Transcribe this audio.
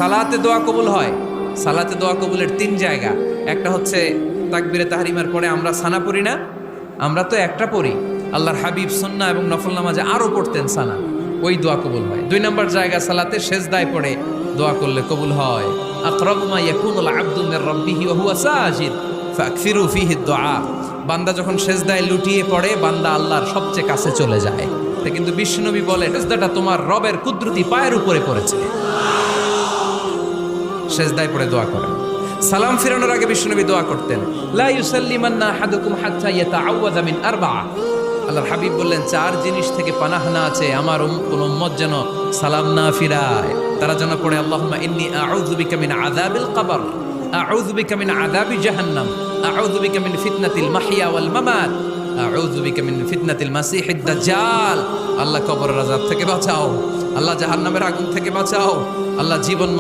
সালাতে দোয়া কবুল হয়। সালাতে দোয়া কবুলের 3 জায়গা। একটা হচ্ছে তাকবীরে তাহরিমার পরে আমরা সানা পড়ি না, আমরা তো একটা পড়ি। আল্লাহর হাবিব সুন্নাহ এবং নফল নামাজে আরো পড়তেন সানা, ওই দোয়া কবুল হয়। 2 নম্বর জায়গা সালাতে সেজদায় পড়ে দোয়া করলে কবুল হয়। আকরাবু মা ইয়াকুনুল আবদু মির রাব্বিহি ওয়া হুয়া সাজিদ ফাকসিরু ফিহি দুআ। বান্দা যখন সেজদায় লুটিয়ে পড়ে বান্দা আল্লাহর সবচেয়ে কাছে চলে যায়। তা কিন্তু বিশ্বনবী বলে সেজদাটা তোমার রবের কুদরতি পায়ের উপরে পড়েছে। সেজদায় পড়ে দোয়া করেন। সালাম ফিরানোর আগে বিশ্বনবী দোয়া করতেন, লা ইউসাল্লিমান্না আহাদুকুম হাত্তা ইয়াতাআওয়াযা মিন আরবা'a। আল্লাহর হাবিব বললেন 4 জিনিস থেকে পানাহ না আছে আমার কোন উম্মত যেন সালাম না ফিরায়। তারা যেন পড়ে আল্লাহুম্মা ইন্নী আউযু বিকা মিন আযাবিল কবর, আউযু বিকা মিন আযাবি জাহান্নাম, আউযু বিকা মিন ফিতনাতিল মাহইয়া ওয়াল মামাত, আউযু বিকা মিন ফিতনাতিল মাসিহিদ দাজ্জাল। আল্লাহ কবরের আযাব থেকে বাঁচাও, আল্লাহ জাহান্নামের আগুন থেকে বাঁচাও, আল্লাহ জীবন